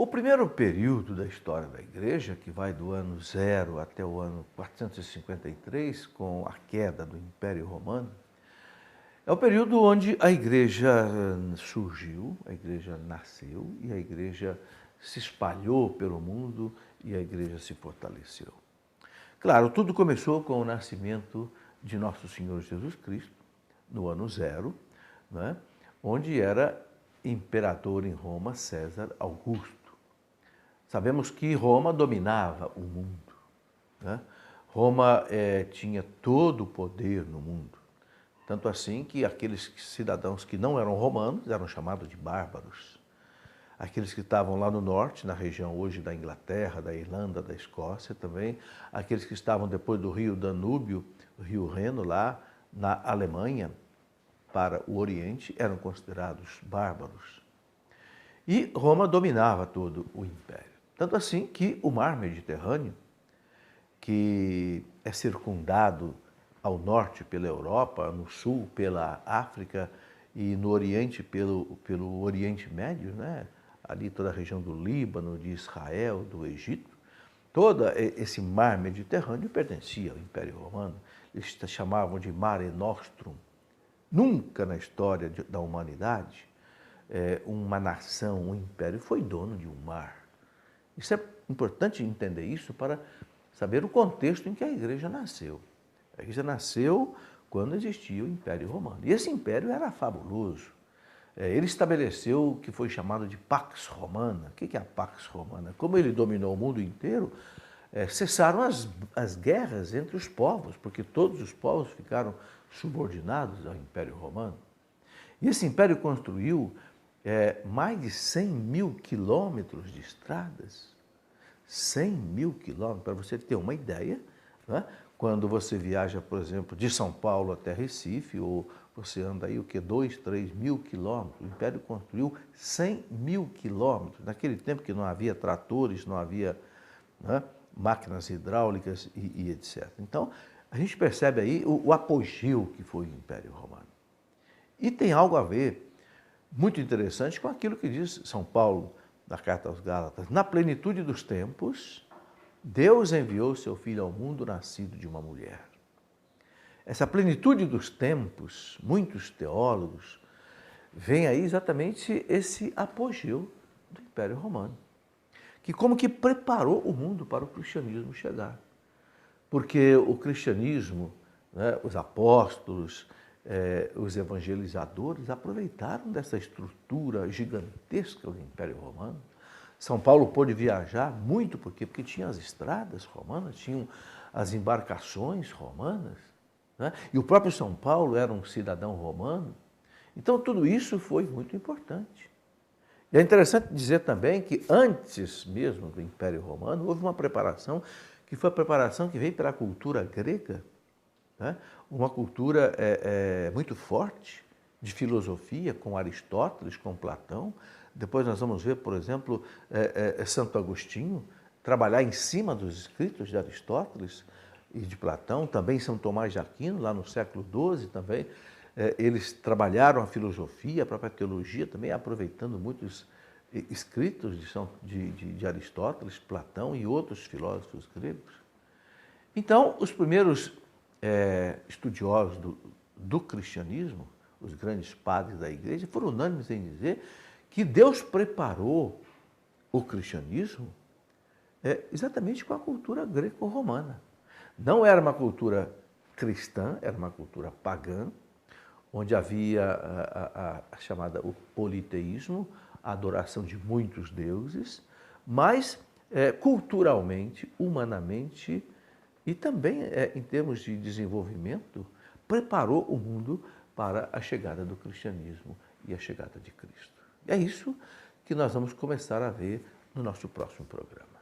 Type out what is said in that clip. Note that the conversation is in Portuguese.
O primeiro período da história da Igreja, que vai do ano 0 até o ano 453, com a queda do Império Romano, é o período onde a Igreja surgiu, a Igreja nasceu e a Igreja se espalhou pelo mundo e a Igreja se fortaleceu. Claro, tudo começou com o nascimento de Nosso Senhor Jesus Cristo, no ano 0, né, onde era imperador em Roma César Augusto. Sabemos que Roma dominava o mundo, né? Roma tinha todo o poder no mundo. Tanto assim que aqueles cidadãos que não eram romanos eram chamados de bárbaros. Aqueles que estavam lá no norte, na região hoje da Inglaterra, da Irlanda, da Escócia também, aqueles que estavam depois do rio Danúbio, o rio Reno, lá na Alemanha, para o Oriente, eram considerados bárbaros. E Roma dominava todo o império. Tanto assim que o mar Mediterrâneo, que é circundado ao norte pela Europa, no sul pela África e no oriente pelo Oriente Médio, né? Ali toda a região do Líbano, de Israel, do Egito, todo esse mar Mediterrâneo pertencia ao Império Romano. Eles chamavam de Mare Nostrum. Nunca na história da humanidade uma nação, um império foi dono de um mar. Isso é importante entender isso para saber o contexto em que a Igreja nasceu. A Igreja nasceu quando existia o Império Romano. E esse império era fabuloso. Ele estabeleceu o que foi chamado de Pax Romana. O que é a Pax Romana? Como ele dominou o mundo inteiro, cessaram as guerras entre os povos, porque todos os povos ficaram subordinados ao Império Romano. E esse império construiu mais de 100 mil quilômetros de estradas. 100 mil quilômetros, para você ter uma ideia, né? Quando você viaja, por exemplo, de São Paulo até Recife, ou você anda aí, 2, 3 mil quilômetros, o Império construiu 100 mil quilômetros. Naquele tempo que não havia tratores, não havia, né, máquinas hidráulicas e etc. Então, a gente percebe aí o apogeu que foi o Império Romano. E tem algo a ver muito interessante com aquilo que diz São Paulo na Carta aos Gálatas. Na plenitude dos tempos, Deus enviou seu Filho ao mundo nascido de uma mulher. Essa plenitude dos tempos, muitos teólogos veem aí exatamente esse apogeu do Império Romano, que como que preparou o mundo para o cristianismo chegar. Porque o cristianismo, né, os apóstolos, os evangelizadores aproveitaram dessa estrutura gigantesca do Império Romano. São Paulo pôde viajar muito, porque tinha as estradas romanas, tinham as embarcações romanas, né? E o próprio São Paulo era um cidadão romano. Então, tudo isso foi muito importante. E é interessante dizer também que antes mesmo do Império Romano, houve uma preparação, que foi a preparação que veio pela cultura grega, né? Uma cultura muito forte de filosofia, com Aristóteles, com Platão. Depois nós vamos ver, por exemplo, Santo Agostinho trabalhar em cima dos escritos de Aristóteles e de Platão, também São Tomás de Aquino, lá no século XII também. Eles trabalharam a filosofia, a própria teologia, também aproveitando muitos escritos de Aristóteles, Platão e outros filósofos gregos. Então, os primeiros estudiosos do cristianismo, os grandes padres da Igreja, foram unânimes em dizer que Deus preparou o cristianismo exatamente com a cultura greco-romana. Não era uma cultura cristã, era uma cultura pagã, onde havia a chamada o politeísmo, a adoração de muitos deuses, mas culturalmente, humanamente e também em termos de desenvolvimento, preparou o mundo para a chegada do cristianismo e a chegada de Cristo. É isso que nós vamos começar a ver no nosso próximo programa.